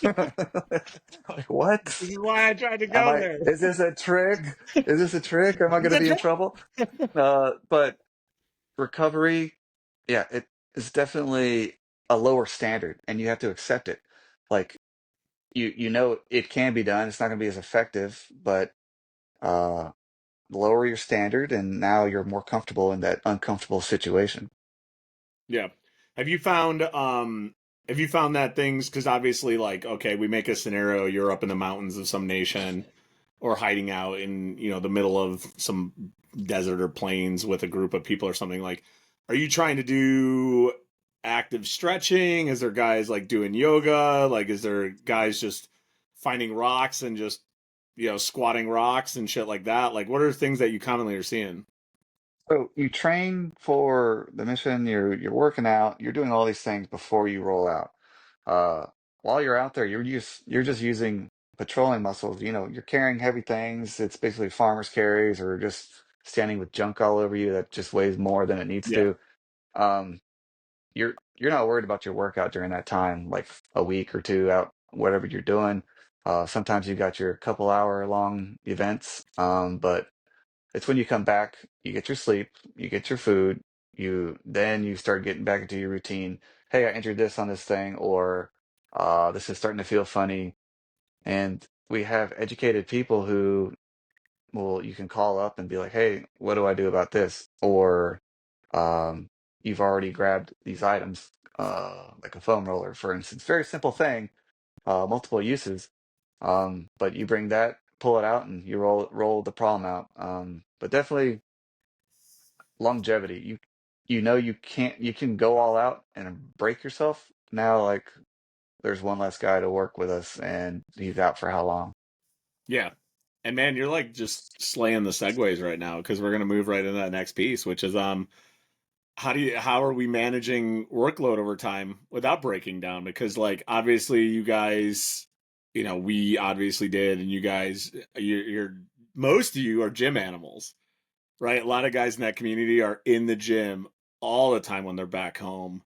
Like, This what? is why I tried to go there. Is this a trick? Is this a trick? Am I going It's to a be in joke. trouble? But recovery, yeah, it is definitely a lower standard and you have to accept it. Like, you know it can be done. It's not going to be as effective, but uh, lower your standard, and now you're more comfortable in that uncomfortable situation. Yeah. Have you found have you found that things, because obviously like, okay, we make a scenario, you're up in the mountains of some nation or hiding out in, the middle of some desert or plains with a group of people or something, like, are you trying to do active stretching? Is there guys like doing yoga? Like, is there guys just finding rocks and just, squatting rocks and shit like that? Like, what are things that you commonly are seeing? So you train for the mission. You're working out. You're doing all these things before you roll out. Uh, while you're out there, you're just using patrolling muscles. You're carrying heavy things. It's basically farmer's carries, or just standing with junk all over you that just weighs more than it needs Yeah. to. Um, you're not worried about your workout during that time, like a week or two out, whatever you're doing. Sometimes you got your couple hour long events, but it's when you come back, you get your sleep, you get your food, you start getting back into your routine. Hey, I entered this on this thing, or this is starting to feel funny, and we have educated people who, well, you can call up and be like, hey, what do I do about this? Or um, you've already grabbed these items, like a foam roller, for instance. Very simple thing, multiple uses. But you bring that, pull it out, and you roll the problem out. But definitely longevity. You know you can go all out and break yourself. Now like there's one less guy to work with us, and he's out for how long? Yeah. And man, you're like just slaying the segues right now because we're gonna move right into that next piece, which is how are we managing workload over time without breaking down? Because like obviously you guys, we obviously did, and you guys, you're most of you are gym animals, right? A lot of guys in that community are in the gym all the time when they're back home.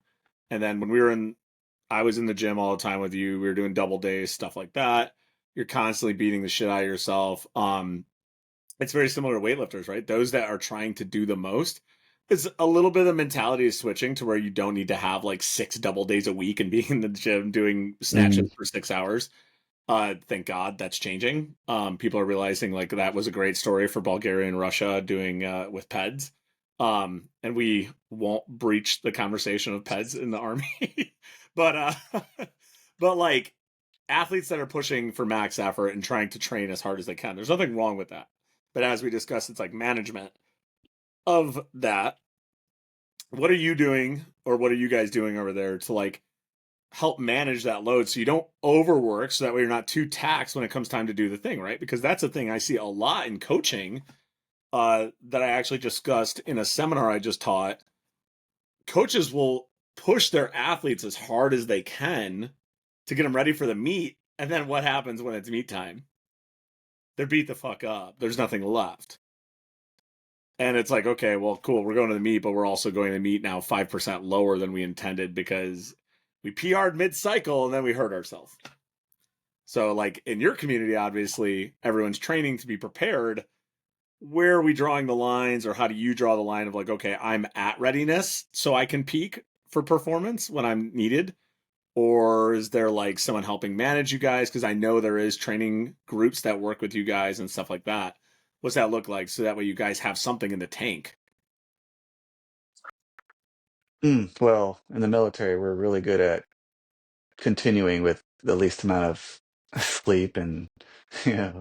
And then when I was in the gym all the time with you. We were doing double days, stuff like that. You're constantly beating the shit out of yourself. It's very similar to weightlifters, right? Those that are trying to do the most. It's a little bit of mentality is switching to where you don't need to have like 6 double days a week and being in the gym doing snatches Mm. for 6 hours. Thank God that's changing. People are realizing like that was a great story for Bulgaria and Russia doing with PEDs. And we won't breach the conversation of PEDs in the army, but but like athletes that are pushing for max effort and trying to train as hard as they can. There's nothing wrong with that. But as we discussed, it's like management of that. What are you doing, or what are you guys doing over there to like help manage that load so you don't overwork so that way you're not too taxed when it comes time to do the thing, right? Because that's a thing I see a lot in coaching that I actually discussed in a seminar I just taught. Coaches will push their athletes as hard as they can to get them ready for the meet. And then what happens when it's meet time? They're beat the fuck up. There's nothing left. And it's like, okay, well, cool. We're going to the meet, but we're also going to the meet now 5% lower than we intended because we PR'd mid cycle and then we hurt ourselves. So, like in your community, obviously, everyone's training to be prepared. Where are we drawing the lines, or how do you draw the line of like, okay, I'm at readiness so I can peak for performance when I'm needed? Or is there like someone helping manage you guys? Because I know there is training groups that work with you guys and stuff like that. What's that look like? So that way you guys have something in the tank. Well, in the military, we're really good at continuing with the least amount of sleep and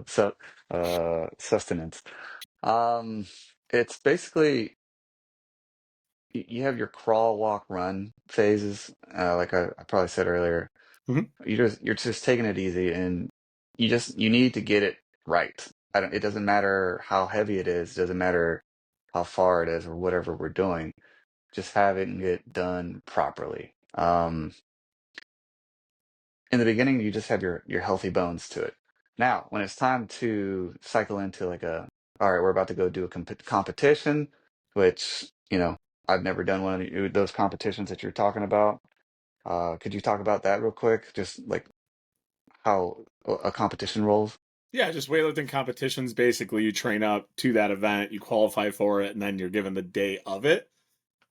so sustenance. Um, it's basically you have your crawl, walk, run phases. Like I probably said earlier, Mm-hmm. you're just taking it easy, and you need to get it right. I don't. It doesn't matter how heavy it is. It doesn't matter how far it is or whatever we're doing. Just have it and get it done properly. In the beginning, you just have your healthy bones to it. Now, when it's time to cycle into like all right, we're about to go do a competition, which, I've never done one of those competitions that you're talking about. Could you talk about that real quick? Just like how a competition rolls? Yeah, just weightlifting competitions. Basically, you train up to that event, you qualify for it, and then you're given the day of it.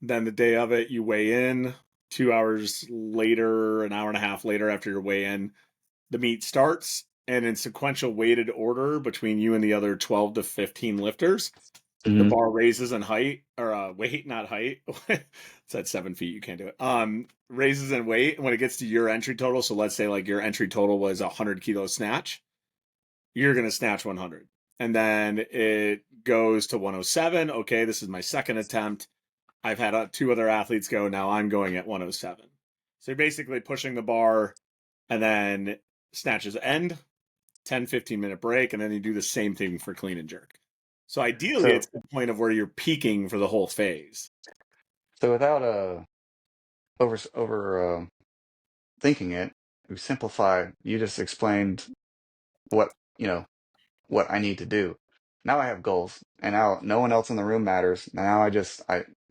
Then the day of it, you weigh in. 2 hours later, an hour and a half later after your weigh in, the meet starts. And in sequential weighted order between you and the other 12 to 15 lifters, the Hmm. bar raises in height or weight, not height. It's at 7 feet. You can't do it. Raises in weight. And when it gets to your entry total, so let's say like your entry total was 100 kilo snatch, you're going to snatch 100. And then it goes to 107. Okay, this is my second attempt. I've had two other athletes go. Now I'm going at 107. So you're basically pushing the bar, and then snatches end, 10-15 minute break, and then you do the same thing for clean and jerk. So ideally, So, it's the point of where you're peaking for the whole phase. so without over thinking it, we simplify. You just explained what what I need to do. Now I have goals, and now no one else in the room matters. Now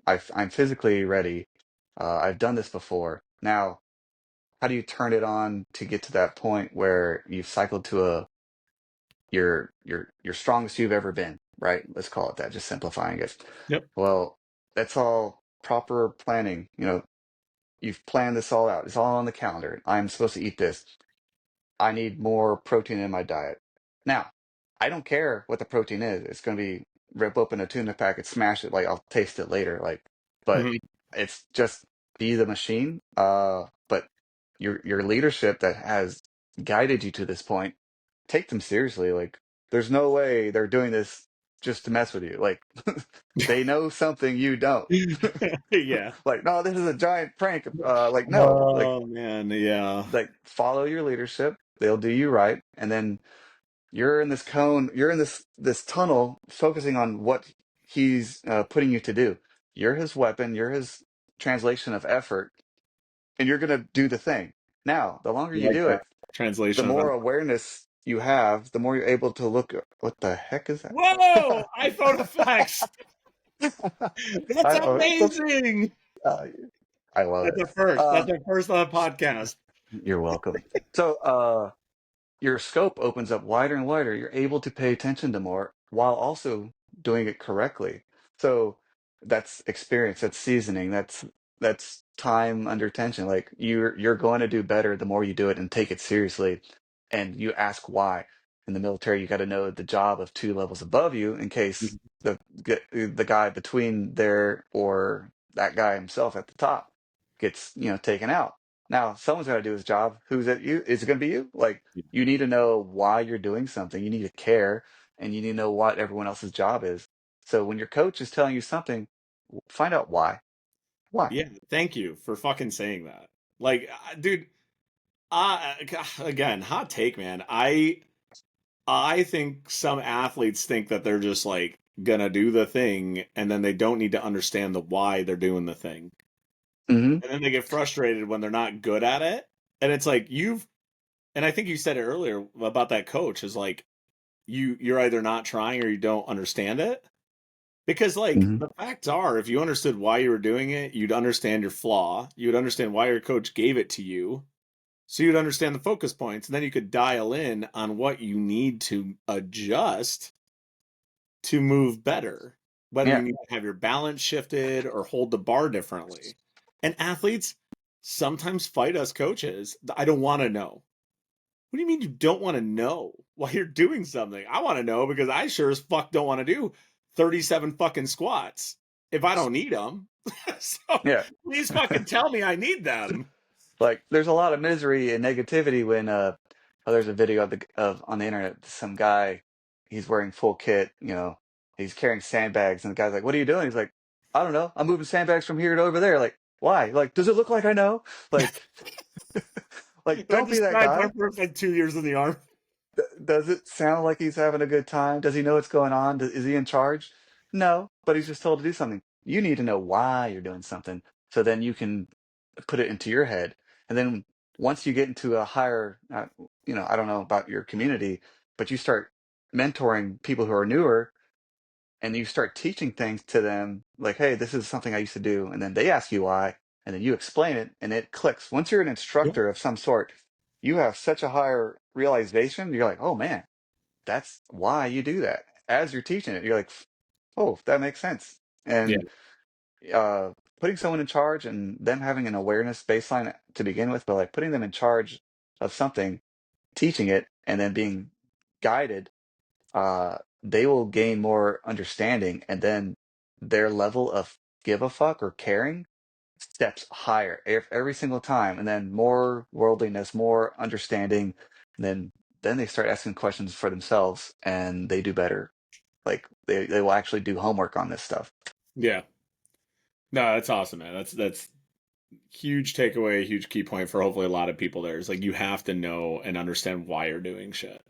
I'm physically ready. I've done this before. Now, how do you turn it on to get to that point where you've cycled to your strongest you've ever been, right? Let's call it that, just simplifying it. Yep. Well, that's all proper planning. You've planned this all out. It's all on the calendar. I'm supposed to eat this. I need more protein in my diet. Now, I don't care what the protein is. It's going to be rip open a tuna packet, smash it. Like I'll taste it later. Like, but Mhm. it's just be the machine. But your leadership that has guided you to this point, take them seriously. Like, there's no way they're doing this just to mess with you. Like, they know something you don't. Yeah. Like, no, this is a giant prank. Like, no, Oh man, yeah. like follow your leadership. They'll do you right, and then you're in this cone, you're in this tunnel, focusing on what he's putting you to do. You're his weapon, you're his translation of effort, and you're gonna do the thing. Now, the longer I you like do that it, the translation of more them. awareness you have, the more you're able to look. What the heck is Whoa! that? iPhone effects. That's What the? amazing. Uh, I love That's it. a first. That's Um, a first on a podcast. you're welcome. So, your scope opens up wider and wider. You're able to pay attention to more while also doing it correctly. So that's experience, that's seasoning, that's time under tension. Like you're going to do better the more you do it and take it seriously. And you ask why. In the military, you got to know the job of two levels above you in case Mhm. the guy between there or that guy himself at the top gets taken out. Now someone's got to do his job. Who's it? You? Is it going to be you? Like you need to know why you're doing something. You need to care, and you need to know what everyone else's job is. So when your coach is telling you something, find out why. Why? Yeah, thank you for fucking saying that. Like, dude, again, hot take, man. I think some athletes think that they're just like gonna do the thing and then they don't need to understand the why they're doing the thing. Hmm. And then they get frustrated when they're not good at it. And it's like and I think you said it earlier about that coach is like you're either not trying or you don't understand it. Because like Hmm. the facts are if you understood why you were doing it, you'd understand your flaw, you'd understand why your coach gave it to you. So you'd understand the focus points, and then you could dial in on what you need to adjust to move better, whether you Yeah. need to have your balance shifted or hold the bar differently. And athletes sometimes fight us coaches. I don't want to know. What do you mean you don't want to know why you're doing something? I want to know because I sure as fuck don't want to do 37 fucking squats if I don't need them. So Yeah. please fucking tell me I need them. Like there's a lot of misery and negativity when there's a video of on the internet some guy he's wearing full kit, he's carrying sandbags and the guy's like, "What are you doing?" He's like, "I don't know. I'm moving sandbags from here to over there." Like, why? Like, does it look like I know? Like like That don't be that describes our guy. first like 2 years in the army. Does it sound like he's having a good time? Does he know what's going on? Is he in charge? No, but he's just told to do something. You need to know why you're doing something so then you can put it into your head. And then once you get into a higher, I don't know about your community, but you start mentoring people who are newer and you start teaching things to them like, hey, this is something I used to do. And then they ask you why, and then you explain it and it clicks. Once you're an Yeah. instructor of some sort, you have such a higher realization. You're like, oh man, that's why you do that. As you're teaching it, you're like, oh, that makes sense. Yeah. And uh, putting someone in charge and them having an awareness baseline to begin with, but like putting them in charge of something, teaching it, and then being guided, they will gain more understanding, and then their level of give a fuck or caring steps higher every single time, and then more worldliness, more understanding, and then they start asking questions for themselves, and they do better. Like they will actually do homework on this stuff. Yeah. No, that's awesome, man. That's huge takeaway, huge key point for hopefully a lot of people there. Is like you have to know and understand why you're doing shit.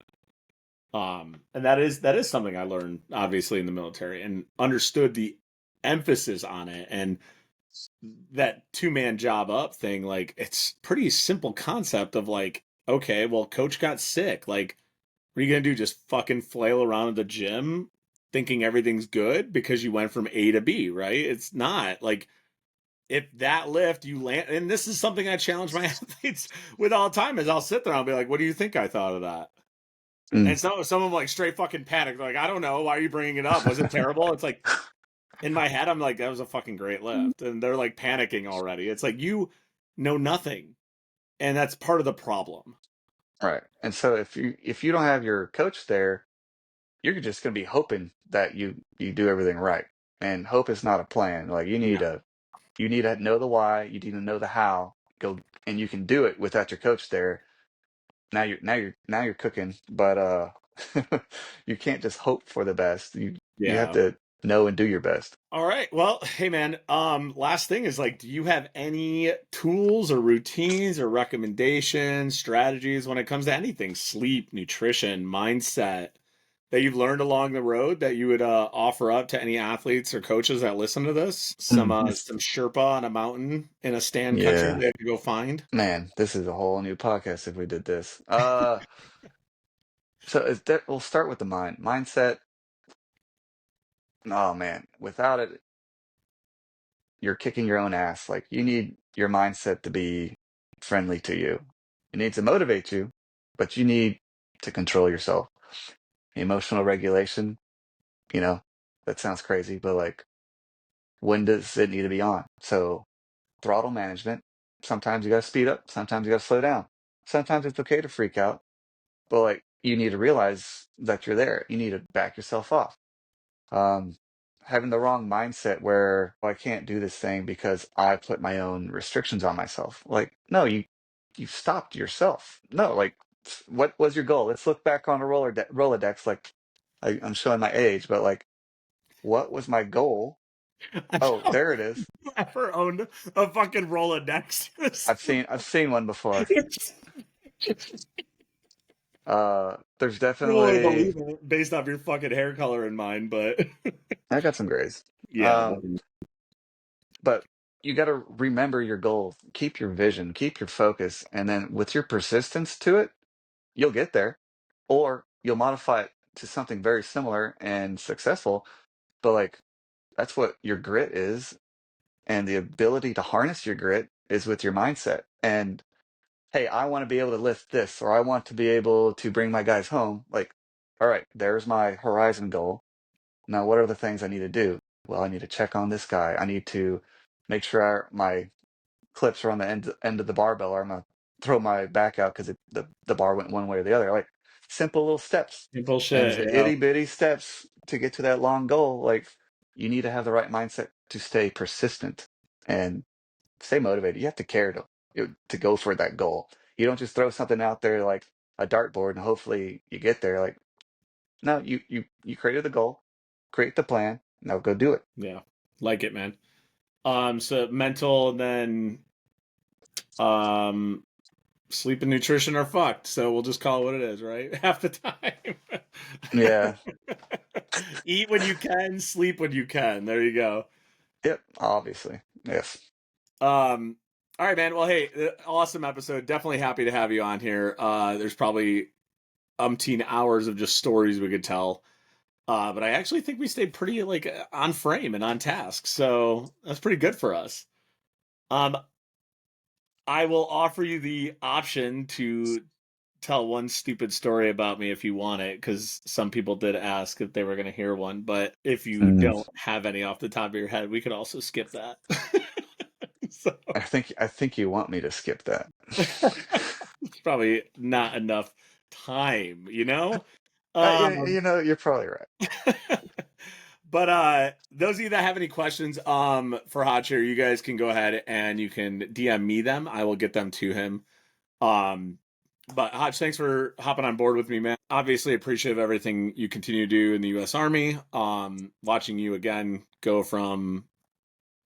And that is something I learned obviously in the military and understood the emphasis on it and that two-man job up thing, like it's pretty simple concept of like, okay, well, coach got sick. Like, what are you gonna do? Just fucking flail around at the gym thinking everything's good because you went from A to B, right? It's not like if that lift you land, and this is something I challenge my athletes with all the time is I'll sit there and I'll be like, what do you think I thought of that? Mm. And some of them like straight fucking panic. They're like, I don't know. Why are you bringing it up? Was it terrible? It's like, in my head, I'm like, that was a fucking great lift. And they're like panicking already. It's like, you know nothing. And that's part of the problem. Right. And so if you don't have your coach there, you're just going to be hoping that you do everything right. And hope is not a plan. Like No. you need to know the why, you need to know the how. Go and you can do it without your coach there. Now you're cooking, but you can't just hope for the best. You have Yeah. to know and do your best. All right. Well, hey man, last thing is like, do you have any tools or routines or recommendations, strategies when it comes to anything, sleep, nutrition, mindset that you've learned along the road that you would offer up to any athletes or coaches that listen to this? Some Sherpa on a mountain in a stand country Yeah. they have to go find. Man, this is a whole new podcast if we did this. So we'll start with the mindset. Oh man, without it, you're kicking your own ass. Like you need your mindset to be friendly to you. It needs to motivate you, but you need to control yourself. Emotional regulation, you know, that sounds crazy, but like when does it need to be on? So throttle management. Sometimes you gotta speed up, sometimes you gotta slow down. Sometimes it's okay to freak out, but like you need to realize that you're there. You need to back yourself off. um, Having the wrong mindset where, "Oh, I can't do this thing because I put my own restrictions on myself." Like, no, you stopped yourself. No, like, what was your goal? Let's look back on a Rolodex. Like, I'm showing my age, but like, what was my goal? I Oh, don't there it is. ever owned a fucking Rolodex. I've seen one before. There's I don't want to definitely believe it based off your fucking hair color in mind, but I got some grays. yeah. Um, but you got to remember your goal, keep your vision, keep your focus, and then with your persistence to it, you'll get there, or you'll modify it to something very similar and successful. But like that's what your grit is, and the ability to harness your grit is with your mindset. And hey, I want to be able to lift this, or I want to be able to bring my guys home. Like, all right, there's my horizon goal. Now, what are the things I need to do? Well, I need to check on this guy. I need to make sure my clips are on the end of the barbell, or I'm gonna throw my back out because the bar went one way or the other. Like simple little steps, Simple and shit, the yeah. itty bitty steps to get to that long goal. Like you need to have the right mindset to stay persistent and stay motivated. You have to care to go for that goal. You don't just throw something out there like a dartboard and hopefully you get there. Like no, you created the goal, create the plan. Now go do it. Yeah. Like it, man. So mental and then um sleep and nutrition are fucked. So we'll just call it what it is, right? Half the time. Yeah. Eat when you can, sleep when you can. There you go. Yep. Obviously. Yes. All right, man. Well, hey, awesome episode. Definitely happy to have you on here. There's probably umpteen hours of just stories we could tell. But I actually think we stayed pretty like on frame and on task. So that's pretty good for us. Um, I will offer you the option to tell one stupid story about me if you want it, because some people did ask if they were going to hear one. But if you Mm. don't have any off the top of your head, we could also skip that. So I think you want me to skip that. it's probably not enough time, you know? Yeah, Um, you're probably right. but those of you that have any questions for Hodge here, you guys can go ahead and you can DM me them. I will get them to him. Um, but Hodge, thanks for hopping on board with me, man. Obviously appreciate everything you continue to do in the US Army. Watching you again go from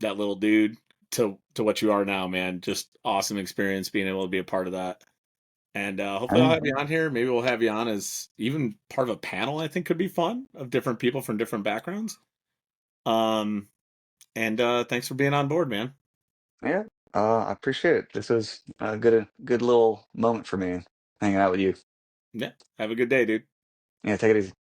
that little dude to what you are now, man. Just awesome experience being able to be a part of that. And hopefully I'll Yeah. have you on here. Maybe we'll have you on as even part of a panel. I think could be fun of different people from different backgrounds. Um, and thanks for being on board, man. Yeah. I appreciate it. This was a good little moment for me hanging out with you. Yeah, have a good day, dude. Yeah, take it easy.